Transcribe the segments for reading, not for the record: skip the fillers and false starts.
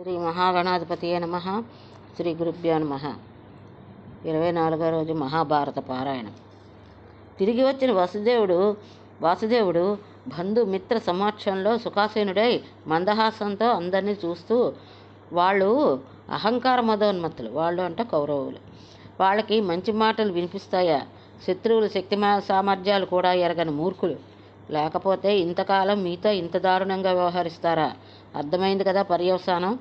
శ్రీ మహాగణాధిపతియే నమః. శ్రీ గురుభ్యో నమః. 24వ రోజు మహాభారత పారాయణం. తిరిగి వచ్చిన వాసుదేవుడు బంధుమిత్ర సమక్షంలో సుఖాసీనుడై మందహాసంతో అందరినీ చూస్తూ, వాళ్ళు అహంకార మదోన్మత్తులు, వాళ్ళు అంటే కౌరవులు, వాళ్ళకి మంచి మాటలు వినిపిస్తాయా? శత్రువులు శక్తి సామర్థ్యాలు కూడా ఎరగని మూర్ఖులు, లేకపోతే ఇంతకాలం మీతో ఇంత దారుణంగా వ్యవహరిస్తారా? అర్థమైంది కదా పర్యవసానం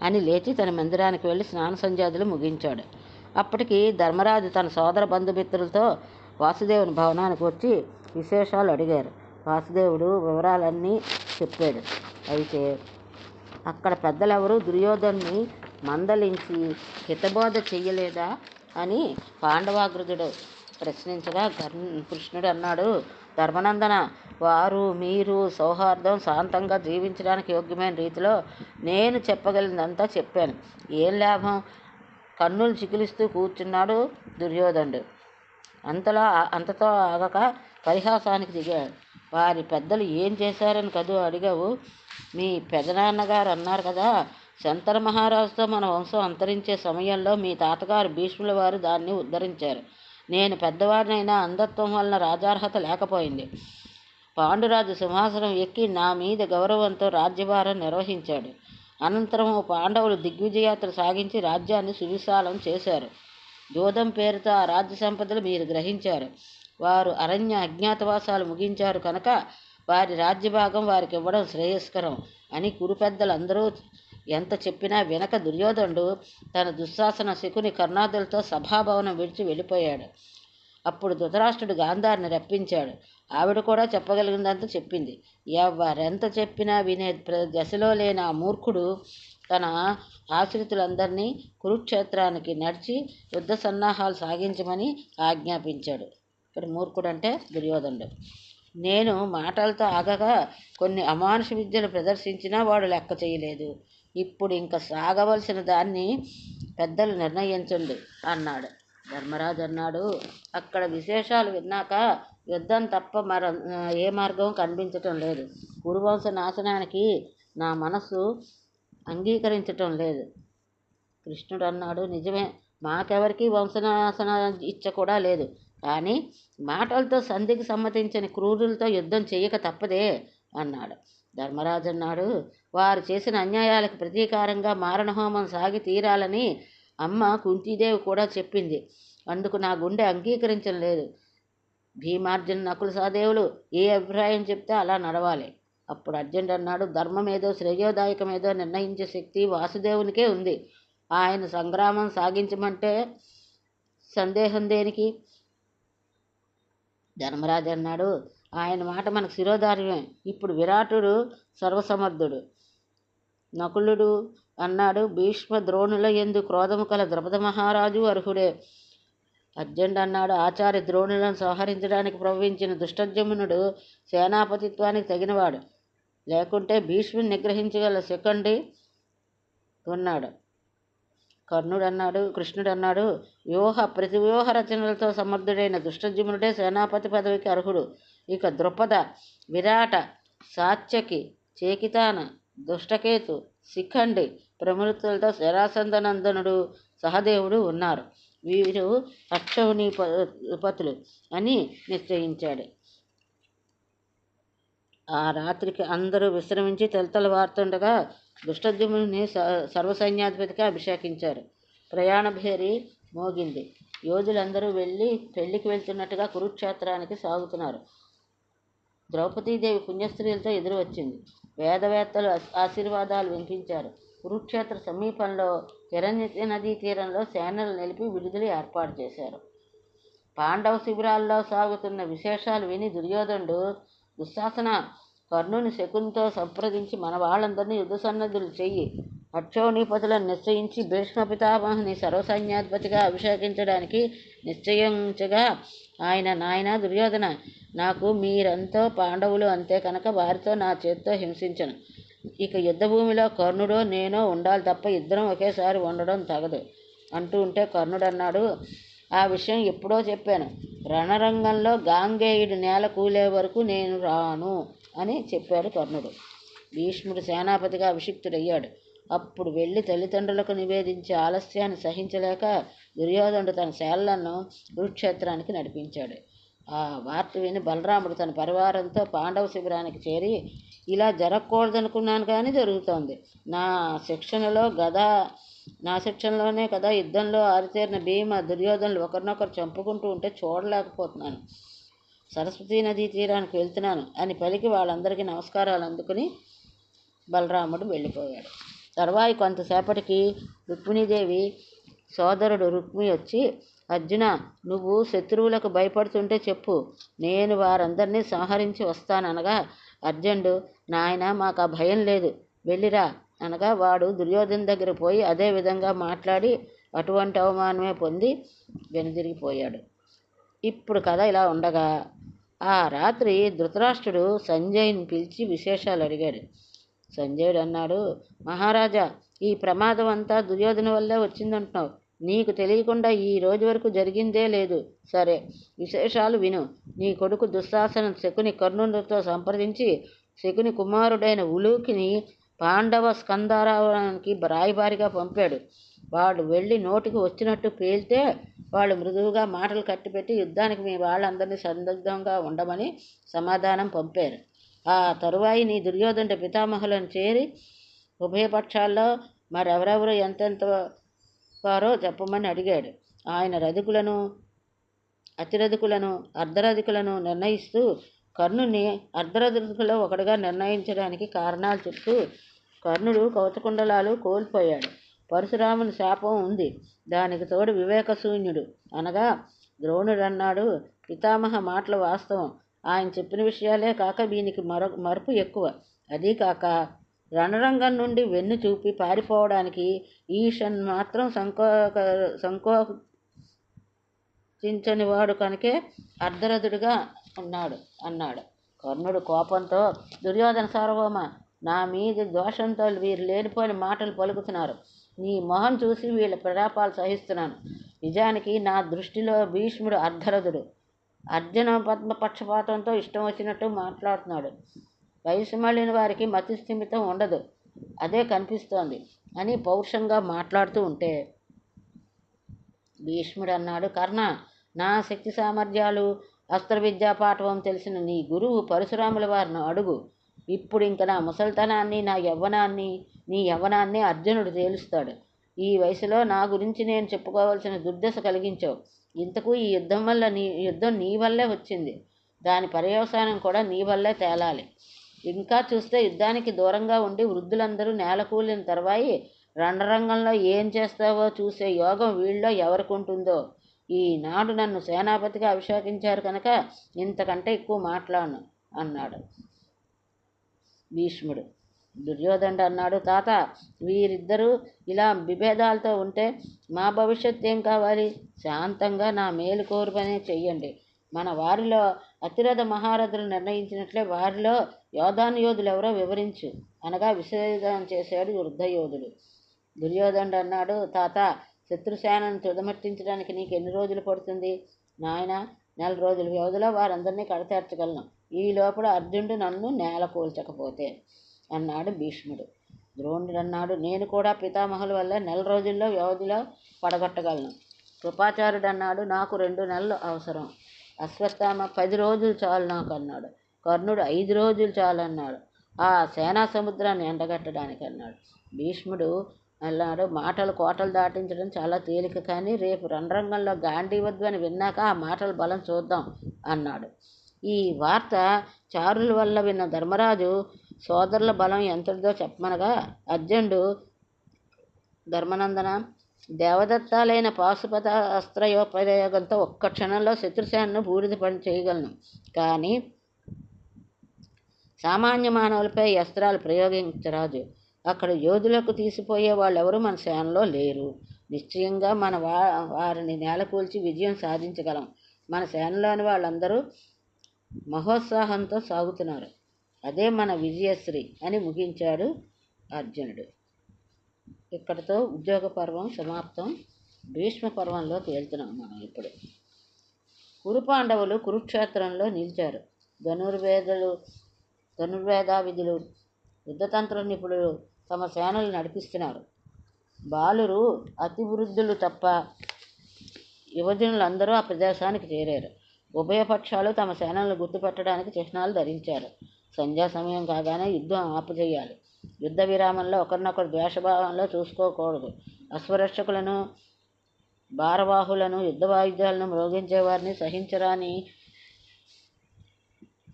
అని లేచి తన మందిరానికి వెళ్ళి స్నాన సంధ్యాదులు ముగించాడు. అప్పటికి ధర్మరాజు తన సోదర బంధుమిత్రులతో వాసుదేవుని భవనానికి వచ్చి విశేషాలు అడిగారు. వాసుదేవుడు వివరాలన్నీ చెప్పాడు. అయితే అక్కడ పెద్దలెవరూ దుర్యోధన్ని మందలించి హితబోధ చెయ్యలేదా అని పాండవాగ్రజుడు ప్రశ్నించగా కృష్ణుడు అన్నాడు, ధర్మనందన, వారు మీరు సౌహార్దం శాంతంగా జీవించడానికి యోగ్యమైన రీతిలో నేను చెప్పగలిగినంతా చెప్పాను. ఏం లాభం? కన్నులు చికిలిస్తూ కూర్చున్నాడు దుర్యోధనుడు. అంతతో ఆగక పరిహాసానికి దిగాడు. వారి పెద్దలు ఏం చేశారని కదూ అడిగావు? మీ పెదనాన్నగారు అన్నారు కదా, శంతర మహారాజుతో మన వంశం అంతరించే సమయంలో మీ తాతగారు భీష్ముల వారు దాన్ని ఉద్ధరించారు. నేను పెద్దవాడినైనా అంధత్వం వలన రాజార్హత లేకపోయింది. పాండురాజు సింహాసనం ఎక్కి నా మీద గౌరవంతో రాజ్యభారం నిర్వహించాడు. అనంతరం పాండవులు దిగ్విజయాత్ర సాగించి రాజ్యాన్ని సువిశాలం చేశారు. జోదం పేరుతో ఆ రాజ్య సంపదలు మీరు గ్రహించారు. వారు అరణ్య అజ్ఞాతవాసాలు ముగించారు కనుక వారి రాజ్యభాగం వారికి ఇవ్వడం శ్రేయస్కరం అని కురు పెద్దలందరూ ఎంత చెప్పినా వినక దుర్యోధనుడు తన దుశ్శాసన శకుని కర్ణాదులతో సభాభవనం విడిచి వెళ్ళిపోయాడు. అప్పుడు ధృతరాష్ట్రుడు గాంధారిని రప్పించాడు. ఆవిడ కూడా చెప్పగలిగిందంత చెప్పింది. ఎవరెంత చెప్పినా వినే దశలో లేని ఆ మూర్ఖుడు తన ఆశ్రితులందరినీ కురుక్షేత్రానికి నడిచి యుద్ధ సన్నాహాలు సాగించమని ఆజ్ఞాపించాడు. ఇక్కడ మూర్ఖుడు అంటే దుర్యోధనుడు. నేను మాటలతో ఆగగా కొన్ని అమానుష విద్యలు ప్రదర్శించినా వాడు లెక్క చేయలేదు. ఇప్పుడు ఇంకా సాగవలసిన దాన్ని పెద్దలు నిర్ణయించండి అన్నాడు. ధర్మరాజు అన్నాడు, అక్కడ విశేషాలు విన్నాక యుద్ధం తప్ప ఏ మార్గం కనిపించటం లేదు. కురువంశ నాశనానికి నా మనసు అంగీకరించటం లేదు. కృష్ణుడు అన్నాడు, నిజమే, మాకెవరికి వంశనాశన ఇచ్చ కూడా లేదు. కానీ మాటలతో సంధికి సమ్మతించని క్రూరులతో యుద్ధం చెయ్యక తప్పదే అన్నాడు. ధర్మరాజు అన్నాడు, వారు చేసిన అన్యాయాలకు ప్రతీకారంగా మారణహోమం సాగి తీరాలని అమ్మ కుంతీదేవి కూడా చెప్పింది. అందుకు నా గుండె అంగీకరించడం లేదు. భీమార్జున నకుల సహదేవులు ఏ అభిప్రాయం చెప్తే అలా నడవాలి. అప్పుడు అర్జునుడు అన్నాడు, ధర్మమేదో శ్రేయోదాయకమేదో నిర్ణయించే శక్తి వాసుదేవునికే ఉంది. ఆయన సంగ్రామం సాగించమంటే సందేహం దేనికి? ధర్మరాజు అన్నాడు, ఆయన మాట మనకు శిరోధార్యమే. ఇప్పుడు విరాటుడు సర్వసమర్థుడు. నకులుడు అన్నాడు, భీష్మ ద్రోణుల యందు క్రోధము కల ద్రౌపద మహారాజు అర్హుడే. అర్జునుడు అన్నాడు, ఆచార్య ద్రోణులను సంహరించడానికి ప్రవహించిన దుష్టజమునుడు సేనాపతిత్వానికి తగినవాడు. లేకుంటే భీష్ముని నిగ్రహించగల శకండి ఉన్నాడు. కృష్ణుడు అన్నాడు, ప్రతివ్యూహ రచనలతో సమర్థుడైన దుష్టజమునుడే సేనాపతి పదవికి అర్హుడు. ఇక ద్రుపద, విరాట, సాత్యకి, చేకితాన, దుష్టకేతు, శిఖండి ప్రమృతులతో శరాసందనందనుడు, సహదేవుడు ఉన్నారు. వీరు అక్షౌహిణీపతులు అని నిశ్చయించాడు. ఆ రాత్రికి అందరూ విశ్రమించి తెలతెలవారుతుండగా దుష్టజముని సర్వసైన్యాధిపతిగా అభిషేకించారు. ప్రయాణ భేరి మోగింది. యోధులందరూ పెళ్లికి వెళ్తున్నట్టుగా కురుక్షేత్రానికి సాగుతున్నారు. ద్రౌపదీదేవి పుణ్యస్త్రీలతో ఎదురు వచ్చింది. వేదవేత్తలు ఆశీర్వాదాలు వినిపించారు. కురుక్షేత్ర సమీపంలో హిరణ్య నదీ తీరంలో సేనలు నిలిపి విడుదల ఏర్పాటు చేశారు. పాండవ శిబిరాల్లో సాగుతున్న విశేషాలు విని దుర్యోధనుడు, దుశ్శాసన, కర్ణుని శకునితో సంప్రదించి మన వాళ్ళందరినీ యుద్ధ సన్నద్ధులు చెయ్యి. అక్షౌహిణీపతులను నిశ్చయించి భీష్మ పితామహుని సర్వసైన్యాధిపతిగా అభిషేకించడానికి నిశ్చయించగా ఆయన, నాయన దుర్యోధన, నాకు మీరంతో పాండవులు అంతే కనుక వారితో నా చేత్తో హింసించను. ఇక యుద్ధభూమిలో కర్ణుడో నేనో ఉండాలి తప్ప ఇద్దరం ఒకేసారి ఉండడం తగదు అంటూ ఉంటే కర్ణుడు అన్నాడు, ఆ విషయం ఎప్పుడో చెప్పాను. రణరంగంలో గాంగేయుడు నేల కూలే వరకు నేను రాను అని చెప్పాడు కర్ణుడు. భీష్ముడు సేనాపతిగా అభిషిక్తుడయ్యాడు. అప్పుడు వెళ్ళి తల్లిదండ్రులకు నివేదించే ఆలస్యాన్ని సహించలేక దుర్యోధనుడు తన సేనలను కురుక్షేత్రానికి నడిపించాడు. ఆ వార్త విని బలరాముడు తన పరివారంతో పాండవ శిబిరానికి చేరి, ఇలా జరగకూడదనుకున్నాను కానీ జరుగుతోంది. నా శిక్షణలో గదా నా శిక్షణలోనే కదా యుద్ధంలో ఆరితేరిన భీమ, దుర్యోధనులు ఒకరినొకరు చంపుకుంటూ ఉంటే చూడలేకపోతున్నాను. సరస్వతీ నదీ తీరానికి వెళ్తున్నాను అని పలికి వాళ్ళందరికీ నమస్కారాలు అందుకుని బలరాముడు వెళ్ళిపోయాడు. తరువాయి కొంతసేపటికి రుక్మిణీదేవి సోదరుడు రుక్మి వచ్చి, అర్జున, నువ్వు శత్రువులకు భయపడుతుంటే చెప్పు, నేను వారందరినీ సంహరించి వస్తాననగా, అర్జునుడు, నాయన, మాకు ఆ భయం లేదు, వెళ్ళిరా అనగా వాడు దుర్యోధన దగ్గర పోయి అదే విధంగా మాట్లాడి అటువంటి అవమానమే పొంది వెనుదిరిగిపోయాడు. ఇప్పుడు కథ ఇలా ఉండగా ఆ రాత్రి ధృతరాష్ట్రుడు సంజయుని పిలిచి విశేషాలు అడిగాడు. సంజయుడు అన్నాడు, మహారాజా, ఈ ప్రమాదం అంతా దుర్యోధన వల్లే వచ్చిందంటున్నావు. నీకు తెలియకుండా ఈ రోజు వరకు జరిగిందే లేదు. సరే, విశేషాలు విను. నీ కొడుకు దుశ్శాసన శకుని కర్ణునితో సంప్రదించి శకుని కుమారుడైన ఉలూకిని పాండవ స్కందారావానికి రాయబారిగా పంపాడు. వాడు వెళ్ళి నోటికి వచ్చినట్టు పేలితే వాళ్ళు మృదువుగా మాటలు కట్టిపెట్టి యుద్ధానికి మీ వాళ్ళందరినీ సందిగ్ధంగా ఉండమని సమాధానం పంపారు. ఆ తరువాయి నీ దుర్యోధనుడి పితామహులను చేరి ఉభయపక్షాల్లో మరెవరెవరు ఎంతెంత వారో చెప్పమని అడిగాడు. ఆయన రధికులను, అతిరధికులను, అర్ధరధికులను నిర్ణయిస్తూ కర్ణుని అర్ధరధికులో ఒకటిగా నిర్ణయించడానికి కారణాలు చెప్తూ, కర్ణుడు కవచకుండలాలు కోల్పోయాడు. పరశురాముని శాపం ఉంది. దానికి తోడు వివేకశూన్యుడు అనగా ద్రోణుడు అన్నాడు. పితామహ మాటలు వాస్తవం. ఆయన చెప్పిన విషయాలే కాక వీనికి మరపు ఎక్కువ. అదీ కాక రణరంగం నుండి వెన్ను చూపి పారిపోవడానికి ఈషన్ మాత్రం సంకోచించని వాడు కనుకే అర్ధరథుడిగా అన్నాడు. కర్ణుడు కోపంతో, దుర్యోధన సార్వభౌమ, నా మీద దోషంతో వీరు లేనిపోయిన మాటలు పలుకుతున్నారు. నీ మొహం చూసి వీళ్ళ ప్రలాపాలు సహిస్తున్నాను. నిజానికి నా దృష్టిలో భీష్ముడు అర్ధరథుడు. అర్జున పద్మపక్షపాతంతో ఇష్టం వచ్చినట్టు మాట్లాడుతున్నాడు. వయసు మళ్ళిన వారికి మతి స్థిమితం ఉండదు, అదే కనిపిస్తోంది అని పౌరుషంగా మాట్లాడుతూ ఉంటే భీష్ముడు అన్నాడు, కర్ణ, నా శక్తి సామర్థ్యాలు, అస్త్ర విద్యా పాఠవం తెలిసిన నీ గురువు పరశురాముల వారిని అడుగు. ఇప్పుడు ఇంక నా ముసలితనాన్ని, నీ యవ్వనాన్ని అర్జునుడు తేలుస్తాడు. ఈ వయసులో నా గురించి నేను చెప్పుకోవాల్సిన దుర్దశ కలిగించావు. ఇంతకు ఈ యుద్ధం నీ వల్లే వచ్చింది. దాని పర్యవసానం కూడా నీ వల్లే తేలాలి. ఇంకా చూస్తే యుద్ధానికి దూరంగా ఉండి వృద్ధులందరూ నేలకూలిన తర్వాయి రణరంగంలో ఏం చేస్తావో చూసే యోగం వీళ్ళలో ఎవరికుంటుందో. ఈనాడు నన్ను సేనాపతిగా అభిషేకించారు కనుక ఇంతకంటే ఎక్కువ మాట్లాడను అన్నాడు భీష్ముడు. దుర్యోధనుడు అన్నాడు, తాత, వీరిద్దరూ ఇలా విభేదాలతో ఉంటే మా భవిష్యత్తు ఏం కావాలి? శాంతంగా నా మేలు కోరు పనే చెయ్యండి. మన వారిలో అతిరథ మహారథులు నిర్ణయించినట్లే వారిలో యోధానుయోధులు ఎవరో వివరించు అనగా విశేషం చేశాడు యుద్ధయోధుడు. దుర్యోధనుడు అన్నాడు, తాత, శత్రుసేనను తుదమట్టించడానికి నీకు ఎన్ని రోజులు పడుతుంది? నాయన, 4 రోజుల వ్యవధిలో వారందరినీ కడతేర్చగలను. ఈ లోపల అర్జునుడు నన్ను నేల కూల్చకపోతే అన్నాడు భీష్ముడు. ద్రోణుడు అన్నాడు, నేను కూడా పితామహుల వల్ల 4 రోజుల్లో వ్యవధిలో పడగొట్టగలను. కృపాచార్యుడు అన్నాడు, నాకు 2 నెలలు అవసరం. అశ్వత్థామ 10 రోజులు చాలు నాకు అన్నాడు. కర్ణుడు 5 రోజులు చాలు అన్నాడు, ఆ సేనా సముద్రాన్ని ఎండగట్టడానికి అన్నాడు. భీష్ముడు అన్నాడు, మాటలు కోటలు దాటించడం చాలా తేలిక, కానీ రేపు రణరంగంలో గాంధీవద్దు విన్నాక ఆ మాటల బలం చూద్దాం అన్నాడు. ఈ వార్త చారుల వల్ల విన్న ధర్మరాజు సోదరుల బలం ఎంతటిదో చెప్పమనగా, అర్జునుడు, ధర్మనందన, దేవదత్తాలైన పాశుపత అస్త్రయోపయోగంతో ఒక్క క్షణంలో శత్రుసేనను బూడిద పని చేయగలను, కానీ సామాన్య మానవులపై అస్త్రాలు ప్రయోగించరాజు. అక్కడ యోధులకు తీసిపోయే వాళ్ళెవరూ మన సేనలో లేరు. నిశ్చయంగా మన వారిని నేలకూల్చి విజయం సాధించగలం. మన సేనలోని వాళ్ళందరూ మహోత్సాహంతో సాగుతున్నారు. అదే మన విజయశ్రీ అని ముగించాడు అర్జునుడు. ఇక్కడితో ఉద్యోగ పర్వం సమాప్తం. భీష్మ పర్వంలోకి వెళ్తున్నాం మనం ఇప్పుడు. కురుపాండవులు కురుక్షేత్రంలో నిలిచారు. ధనుర్వేద విధులు, యుద్ధతంత్ర నిపుణులు తమ సేనలు నడిపిస్తున్నారు. బాలురు, అతి వృద్ధులు తప్ప యువజనులందరూ ఆ ప్రదేశానికి చేరారు. ఉభయపక్షాలు తమ సేనలను గుర్తుపెట్టడానికి చిహ్నాలు ధరించారు. సంధ్యా సమయం కాగానే యుద్ధం ఆపుచేయాలి. యుద్ధ విరామంలో ఒకరినొకరు ద్వేషభావంలో చూసుకోకూడదు. అశ్వరక్షకులను, భారవాహులను, యుద్ధ వాయిద్యాలను మ్రోగించేవారిని, సహించరాని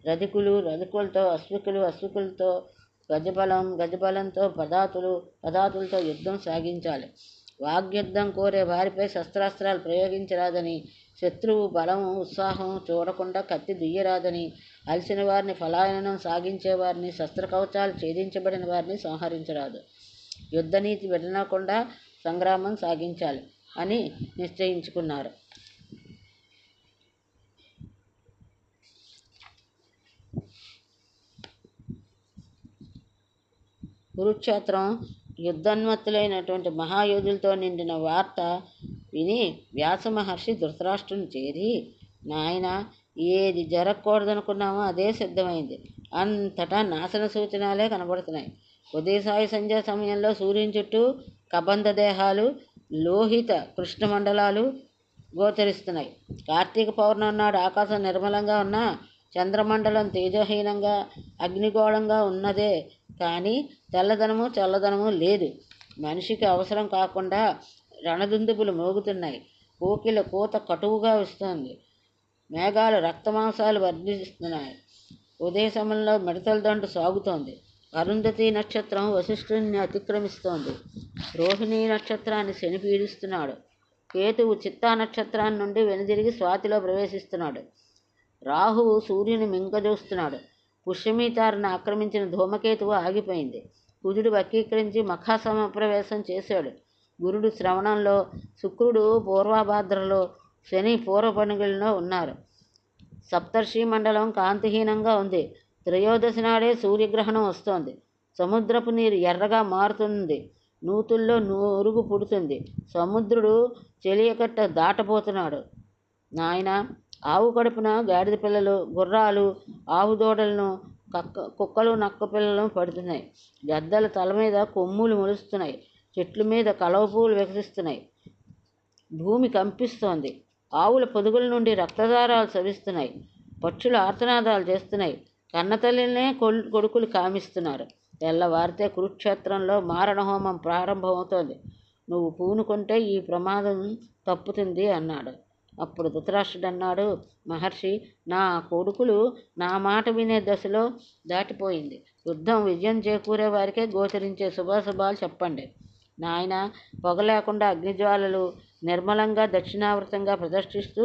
రధికులతో అశ్వికులతో, గజబలంతో పదాతులతో యుద్ధం సాగించాలి. వాగ్యుద్ధం కోరే వారిపై శస్త్రాస్త్రాలు ప్రయోగించరాదని, శత్రువు బలము ఉత్సాహం చూడకుండా కత్తి దుయ్యరాదని, అలసిన వారిని, ఫలాయనం సాగించే వారిని, శస్త్రకవచాలు ఛేదించబడిన వారిని సంహరించరాదు. యుద్ధనీతి విడనకుండా సంగ్రామం సాగించాలి అని నిశ్చయించుకున్నారు. కురుక్షేత్రం యుద్ధోన్మత్తులైనటువంటి మహాయోధులతో నిండిన వార్త విని వ్యాస మహర్షి ధృతరాష్ట్రుని చేరి, నాయన, ఏది జరగకూడదనుకున్నామో అదే సిద్ధమైంది. అంతటా నాశన సూచనలే కనబడుతున్నాయి. ఉదయసాయి సంధ్యా సమయంలో సూర్యుని చుట్టూ కబంధ దేహాలు, లోహిత కృష్ణమండలాలు గోచరిస్తున్నాయి. కార్తీక పౌర్ణమి నాడు ఆకాశం నిర్మలంగా ఉన్నా చంద్రమండలం తేజహీనంగా అగ్నిగోళంగా ఉన్నదే కానీ తెల్లదనము చల్లదనము లేదు. మనిషికి అవసరం కాకుండా రణదుందుబులు మోగుతున్నాయి. కోకిల కూత కటువుగా వస్తోంది. మేఘాలు రక్తమాంసాలు వర్ధిస్తున్నాయి. ఉదయ సమయంలో మిడతల దండు సాగుతోంది. అరుంధతి నక్షత్రం వశిష్ఠుని అతిక్రమిస్తోంది. రోహిణీ నక్షత్రాన్ని శని పీడిస్తున్నాడు. కేతువు చిత్తా నక్షత్రాన్ని నుండి వెనుదిరిగి స్వాతిలో ప్రవేశిస్తున్నాడు. రాహువు సూర్యుని మింగజూస్తున్నాడు. పుష్యమీతారును ఆక్రమించిన ధూమకేతువు ఆగిపోయింది. కుజుడు వక్రీకరించి మఖాసమప్రవేశం చేశాడు. గురుడు శ్రవణంలో, శుక్రుడు పూర్వభాద్రలో, శని పూర్వపనుగిలో ఉన్నారు. సప్తర్షి మండలం కాంతిహీనంగా ఉంది. త్రయోదశి నాడే సూర్యగ్రహణం వస్తోంది. సముద్రపు నీరు ఎర్రగా మారుతుంది. నూతుల్లో నురుగు పుడుతుంది. సముద్రుడు చెలియకట్ట దాటబోతున్నాడు. నాయన, ఆవు కడుపున గాడిద పిల్లలు, గుర్రాలు, ఆవు దూడలను, కుక్కలు, నక్క పిల్లలను పడుతున్నాయి. గద్దల తల మీద కొమ్ములు మొలుస్తున్నాయి. చెట్ల మీద కలవ పువ్వులు వికసిస్తున్నాయి. భూమి కంపిస్తోంది. ఆవుల పొదుగుల నుండి రక్తధారాలు స్రవిస్తున్నాయి. పక్షులు ఆర్తనాదాలు చేస్తున్నాయి. కన్నతల్లినే కొడుకులు కామిస్తున్నారు. తెల్లవారితే కురుక్షేత్రంలో మారణహోమం ప్రారంభమవుతోంది. నువ్వు పూనుకుంటే ఈ ప్రమాదం తప్పుతుంది అన్నాడు. అప్పుడు ధృతరాష్ట్రుడు అన్నాడు, మహర్షి, నా కొడుకులు నా మాట వినే దశలో దాటిపోయింది. యుద్ధం విజయం చేకూరే వారికే గోచరించే శుభాశుభాలు చెప్పండి. నాయన, పొగ లేకుండా అగ్నిజ్వాలలు నిర్మలంగా దక్షిణావృతంగా ప్రదర్శిస్తూ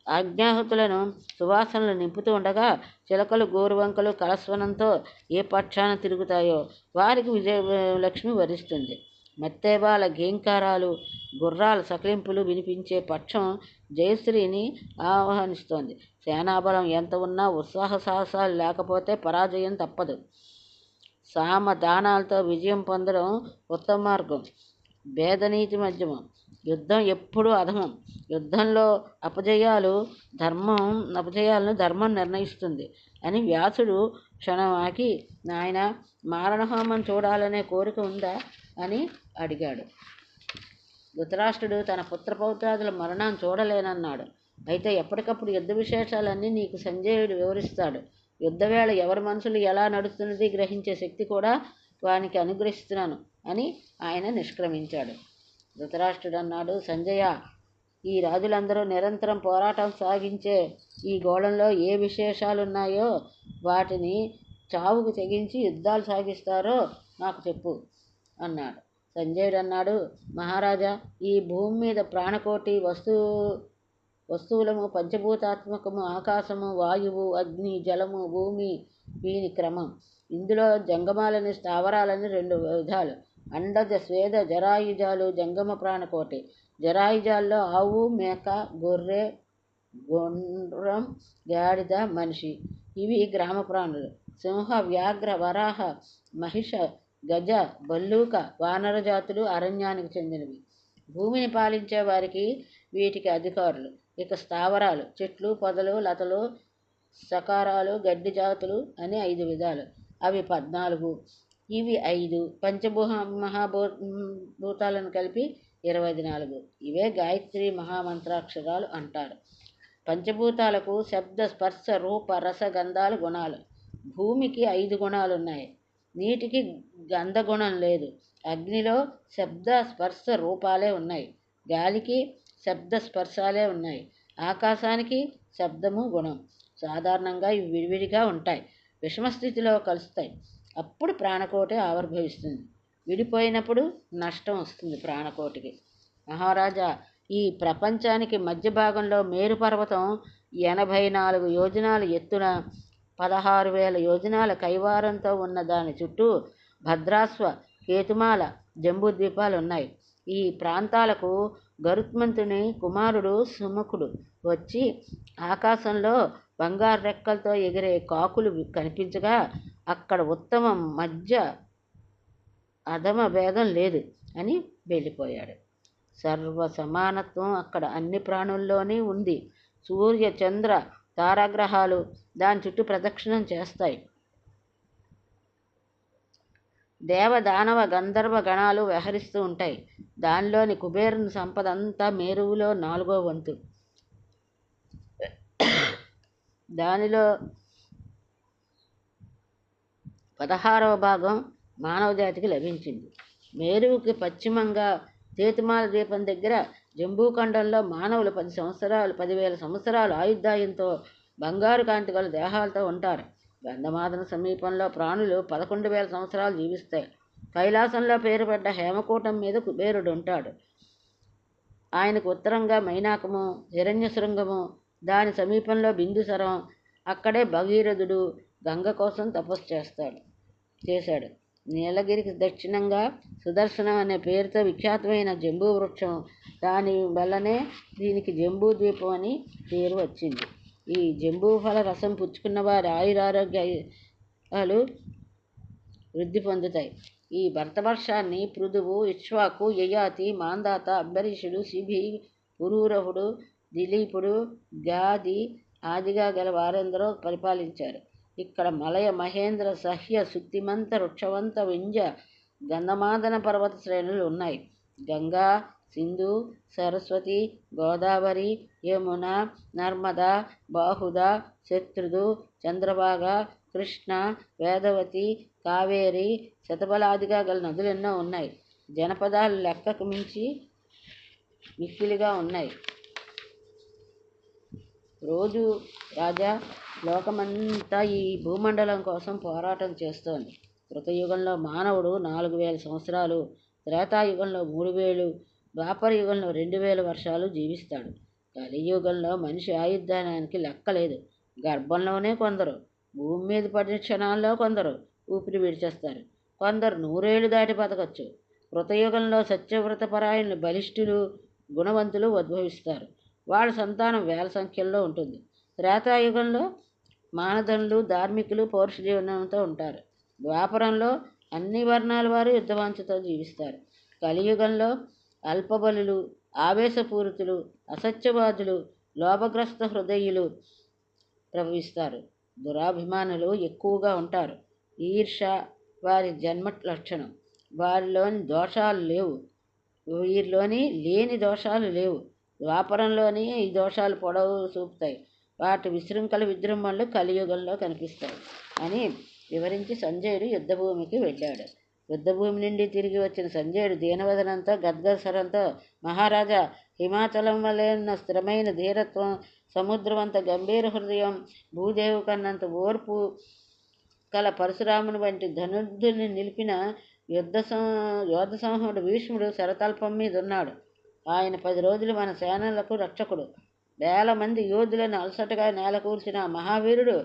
అగ్నాహుతులను సువాసనలు నింపుతూ ఉండగా చిలకలు, గోరువంకలు కలస్వనంతో ఏ పక్షాన తిరుగుతాయో వారికి విజయలక్ష్మి వరిస్తుంది. మత్తేబాల ఘీంకారాలు, గుర్రాల సకిలింపులు వినిపించే పక్షం జయశ్రీని ఆహ్వానిస్తోంది. సేనాబలం ఎంత ఉన్నా ఉత్సాహ సాహసాలు లేకపోతే పరాజయం తప్పదు. సామదానాలతో విజయం పొందడం ఉత్తమ మార్గం. భేదనీతి మధ్యమం. యుద్ధం ఎప్పుడూ అధమం. యుద్ధంలో అపజయాలను ధర్మం నిర్ణయిస్తుంది అని వ్యాసుడు క్షణమాకి, నాయన, మారణహోమం చూడాలనే కోరిక ఉందా అని అడిగాడు. ధృతరాష్ట్రుడు తన పుత్రపౌత్రాదుల మరణాన్ని చూడలేనన్నాడు. అయితే ఎప్పటికప్పుడు యుద్ధ విశేషాలన్నీ నీకు సంజయుడు వివరిస్తాడు. యుద్ధవేళ ఎవరి మనసులు ఎలా నడుస్తున్నది గ్రహించే శక్తి కూడా వానికి అనుగ్రహిస్తున్నాను అని ఆయన నిష్క్రమించాడు. ధృతరాష్ట్రుడు అన్నాడు, సంజయ, ఈ రాజులందరూ నిరంతరం పోరాటం సాగించే ఈ గోళంలో ఏ విశేషాలున్నాయో వాటిని చావుకు తెగించి యుద్ధాలు సాగిస్తారో నాకు చెప్పు అన్నాడు. సంజయుడు అన్నాడు, మహారాజా, ఈ భూమి మీద ప్రాణకోటి వస్తువులము పంచభూతాత్మకము. ఆకాశము, వాయువు, అగ్ని, జలము, భూమి వీని క్రమం. ఇందులో జంగమాలని, స్థావరాలని రెండు విధాలు. అండజ, స్వేద, జరాయుజాలు జంగమ ప్రాణకోటి. జరాయుజాల్లో ఆవు, మేక, గొర్రె, గుండ్రం, గాడిద, మనిషి ఇవి గ్రామ ప్రాణులు. సింహ, వ్యాఘ్ర, వరాహ, మహిష, గజ, భల్లూక, వానర జాతులు అరణ్యానికి చెందినవి. భూమిని పాలించే వారికి వీటికి అధికారులు. ఇక స్థావరాలు, చెట్లు, పొదలు, లతలు, సకారాలు, గడ్డి జాతులు అని 5 విధాలు. అవి 14. ఇవి 5, మహాభూతాలను కలిపి 24. ఇవే గాయత్రి మహామంత్రాక్షరాలు అంటారు. పంచభూతాలకు శబ్ద, స్పర్శ, రూప, రస, గంధాలు గుణాలు. భూమికి 5 గుణాలున్నాయి. నీటికి గంధగుణం లేదు. అగ్నిలో శబ్ద, స్పర్శ, రూపాలే ఉన్నాయి. గాలికి శబ్ద, స్పర్శాలే ఉన్నాయి. ఆకాశానికి శబ్దము గుణం. సాధారణంగా ఇవి విడివిడిగా ఉంటాయి. విషమస్థితిలో కలుస్తాయి. అప్పుడు ప్రాణకోటి ఆవిర్భవిస్తుంది. విడిపోయినప్పుడు నష్టం వస్తుంది ప్రాణకోటికి. మహారాజా, ఈ ప్రపంచానికి మధ్య భాగంలో మేరు పర్వతం 84 యోజనాల ఎత్తున 16,000 యోజనాల కైవారంతో ఉన్న దాని చుట్టూ భద్రాస్వ, కేతుమాల, జంబూద్వీపాలు ఉన్నాయి. ఈ ప్రాంతాలకు గరుత్మంతుని కుమారుడు సుముఖుడు వచ్చి ఆకాశంలో బంగారు రెక్కలతో ఎగిరే కాకులు కనిపించగా అక్కడ ఉత్తమం, మధ్య, అధమ భేదం లేదు అని వెళ్ళిపోయాడు. సర్వ సమానత్వం అక్కడ అన్ని ప్రాణుల్లోనే ఉంది. సూర్య, చంద్ర, తారాగ్రహాలు దాని చుట్టూ ప్రదక్షిణం చేస్తాయి. దేవ, దానవ, గంధర్వ గణాలు వ్యవహరిస్తూ ఉంటాయి. దానిలోని కుబేరుని సంపద అంతా మేరువులో 4వ వంతు. దానిలో 16వ భాగం మానవ జాతికి లభించింది. మేరువుకి పశ్చిమంగా తేతుమాల ద్వీపం దగ్గర జంబూఖండంలో మానవులు 10,000 సంవత్సరాలు ఆయుర్దాయంతో బంగారు కాంతి గల దేహాలతో ఉంటారు. గంధమాదన సమీపంలో ప్రాణులు 11,000 సంవత్సరాలు జీవిస్తాయి. కైలాసంలో పేరుపడ్డ హేమకూటం మీద కుబేరుడు ఉంటాడు. ఆయనకు ఉత్తరంగా మైనాకము, హిరణ్య శృంగము, దాని సమీపంలో బిందుసరం. అక్కడే భగీరథుడు గంగ కోసం తపస్సు చేశాడు. నీలగిరికి దక్షిణంగా సుదర్శనం అనే పేరుతో విఖ్యాతమైన జంబూ వృక్షం. దాని వల్లనే దీనికి జంబూ ద్వీపం అని పేరు వచ్చింది. ఈ జంబూ ఫల రసం పుచ్చుకున్న వారి ఆయురారోగ్యాలు వృద్ధి పొందుతాయి. ఈ భరతవర్షాన్ని పృథువు, ఇక్ష్వాకు, యయాతి, మాంధాత, అంబరీషుడు, శిబి, పురూరవుడు, దిలీపుడు, గాది ఆదిగా గల వారెందరో పరిపాలించారు. ఇక్కడ మలయ, మహేంద్ర, సహ్య, శుక్తిమంత, వృక్షవంత, వింజ, గంధమాదన పర్వత శ్రేణులు ఉన్నాయి. గంగా, సింధు, సరస్వతి, గోదావరి, యమున, నర్మద, బాహుద, శత్రుదు, చంద్రభాగ, కృష్ణ, వేదవతి, కావేరి, శతబలాదిగా గల నదులెన్నో ఉన్నాయి. జనపదాలు లెక్కకు మించి మిక్కిలిగా ఉన్నాయి. రోజు రాజా, లోకమంతా ఈ భూమండలం కోసం పోరాటం చేస్తోంది. కృతయుగంలో మానవుడు 4,000 సంవత్సరాలు, త్రేతాయుగంలో 3,000, ద్వాపర యుగంలో 2,000 వర్షాలు జీవిస్తాడు. కలియుగంలో మనిషి ఆయుర్దాయానికి లెక్కలేదు. గర్భంలోనే కొందరు, భూమి మీద పడిన క్షణాల్లో కొందరు ఊపిరి విడిచేస్తారు. కొందరు 100 ఏళ్ళు దాటి బతకచ్చు. కృతయుగంలో సత్యవ్రత పరాయణులు, బలిష్ఠులు, గుణవంతులు ఉద్భవిస్తారు. వాళ్ళ సంతానం వేల సంఖ్యల్లో ఉంటుంది. త్రేతాయుగంలో మానధనులు, ధార్మికులు, పౌరుష జీవనంతో ఉంటారు. ద్వాపరంలో అన్ని వర్ణాల వారు యుద్ధవాంఛతో జీవిస్తారు. కలియుగంలో అల్పబలులు, ఆవేశపూరితులు, అసత్యవాదులు, లోభగ్రస్త హృదయులు ప్రవహిస్తారు. దురాభిమానులు ఎక్కువగా ఉంటారు. ఈర్ష వారి జన్మ లక్షణం. వారిలోని దోషాలు లేవు. వీరిలోని లేని దోషాలు లేవు. ద్వాపరంలోని ఈ దోషాలు పొడవు చూపుతాయి. వాటి విశృంఖల విజృంభణలు కలియుగంలో కనిపిస్తాయి అని వివరించి సంజయుడు యుద్ధభూమికి వెళ్ళాడు. యుద్ధభూమి నుండి తిరిగి వచ్చిన సంజయుడు దీనవదనంతో, గద్గదస్వరంతో, మహారాజా, హిమాచలం వలె ఉన్న స్థిరమైన ధీరత్వం, సముద్రవంత గంభీర హృదయం, భూదేవి కన్నంత ఓర్పు కల పరశురాముని వంటి ధనుర్ధుని నిలిపిన యోధ సంహుడు భీష్ముడు శరతల్పం మీద ఉన్నాడు. ఆయన 10 రోజులు మన సేనలకు రక్షకుడు. వేల మంది యోధులను అలసటగా నేలకూర్చిన మహావీరుడు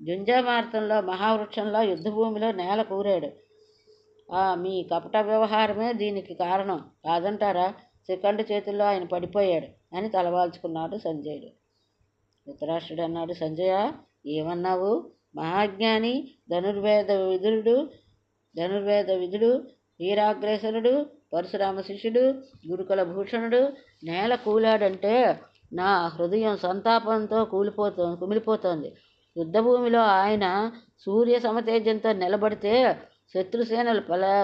జుంజామార్తంలో మహావృక్షంలో యుద్ధభూమిలో నేల కూరాడు. మీ కపట వ్యవహారమే దీనికి కారణం కాదంటారా? శిఖండి చేతుల్లో ఆయన పడిపోయాడు అని తలవాల్చుకున్నాడు సంజయుడు. ధృతరాష్ట్రుడు అన్నాడు, సంజయ, ఏమన్నావు? మహాజ్ఞాని ధనుర్వేద విదుడు, వీరాగ్రేసరుడు, పరశురామ శిష్యుడు, గురుకుల భూషణుడు నేల కూలాడంటే నా హృదయం సంతాపంతో కుమిలిపోతోంది. యుద్ధభూమిలో ఆయన సూర్య సమతేజంతో నిలబడితే శత్రుసేనలు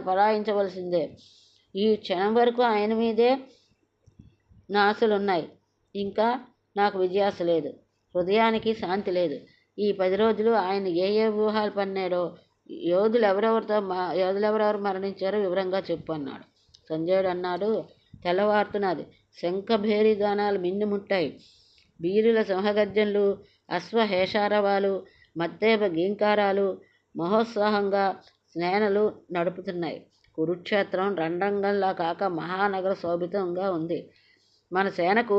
పలాయించవలసిందే. ఈ క్షణం వరకు ఆయన మీదే నా ఆశలున్నాయి. ఇంకా నాకు విజయాస లేదు. హృదయానికి శాంతి లేదు. ఈ 10 రోజులు ఆయన ఏ వ్యూహాలు పన్నాడో, యోధులెవరెవరు మరణించారో వివరంగా చెప్పు అన్నాడు. సంజయుడు అన్నాడు, తెల్లవారుతున్నది. శంఖభేరీగానాలు మిన్నుముట్టాయి. వీరుల సింహగర్జనలు, అశ్వహేషారవాలు, మత్తేబ గీంకారాలు మహోత్సాహంగా సేనలు నడుపుతున్నాయి. కురుక్షేత్రం రణరంగంలా కాక మహానగర శోభితంగా ఉంది. మన సేనకు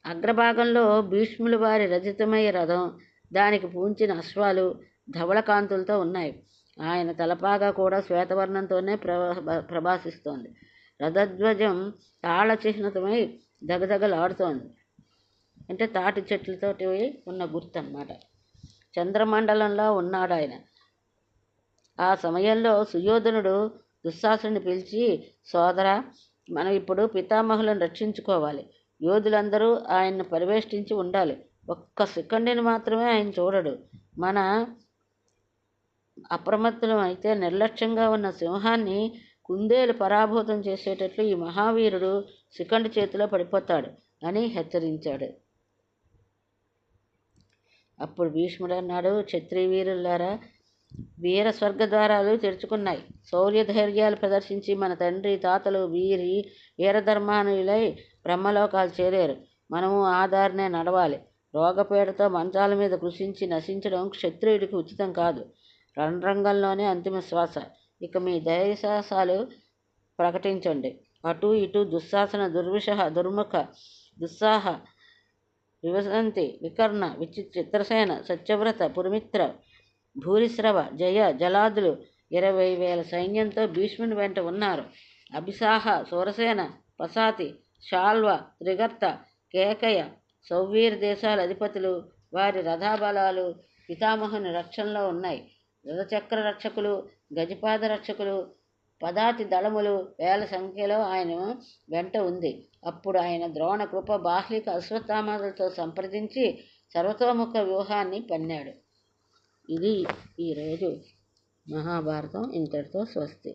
అగ్రభాగంలో భీష్ముల వారి రజితమయ రథం, దానికి పూంచిన అశ్వాలు ధవళకాంతులతో ఉన్నాయి. ఆయన తలపాగా కూడా శ్వేతవర్ణంతోనే ప్రభాసిస్తోంది. రథధ్వజం తాళ చిహ్నితమై దగదగలాడుతోంది. అంటే తాటి చెట్లతోటి ఉన్న గుర్తు అన్నమాట. చంద్రమండలంలో ఉన్నాడు ఆయన. ఆ సమయంలో సుయోధనుడు దుశ్శాసనుని పిలిచి, సోదరా, మనం ఇప్పుడు పితామహులను రక్షించుకోవాలి. యోధులందరూ ఆయన్ను పరివేష్టించి ఉండాలి. ఒక్క సెకండ్ని మాత్రమే ఆయన చూడడు. మన అప్రమత్తులం అయితే నిర్లక్ష్యంగా ఉన్న సింహాన్ని కుందేలు పరాభూతం చేసేటట్లు ఈ మహావీరుడు శిఖండి చేతిలో పడిపోతాడు అని హెచ్చరించాడు. అప్పుడు భీష్ముడు అన్నాడు, క్షత్రియ వీరులారా, వీర స్వర్గద్వారాలు తెరుచుకున్నాయి. శౌర్యధైర్యాలు ప్రదర్శించి మన తండ్రి తాతలు వీరధర్మానులై బ్రహ్మలోకాలు చేరారు. మనము ఆ దారినే నడవాలి. రోగపీడతో మంచాల మీద కృషించి నశించడం క్షత్రియుడికి ఉచితం కాదు. రణరంగంలోనే అంతిమ శ్వాస. ఇక మీ ధైర్యసాహసాలు ప్రకటించండి. అటు ఇటు దుశ్శాసన, దుర్ముఖ, దుస్సాహ, వివసంతి, వికర్ణ, చిత్రసేన, సత్యవ్రత, పురమిత్ర, భూరిశ్రవ, జయ, జలాదులు 20,000 సైన్యంతో భీష్ముని వెంట ఉన్నారు. అభిసాహ, సూరసేన, పసాతి, శాల్వ, త్రిగర్త, కేకయ, సౌవీర దేశాల అధిపతులు, వారి రథాబలాలు పితామహుని రక్షణలో ఉన్నాయి. రథచక్ర రక్షకులు, గజపాద రక్షకులు, పదాతి దళములు వేల సంఖ్యలో ఆయన వెంట ఉంది. అప్పుడు ఆయన ద్రోణ, కృప, బాహ్లిక, అశ్వత్థామాలతో సంప్రదించి సర్వతోముఖ వ్యూహాన్ని పన్నాడు. ఇది ఈరోజు మహాభారతం. ఇంతటితో స్వస్తి.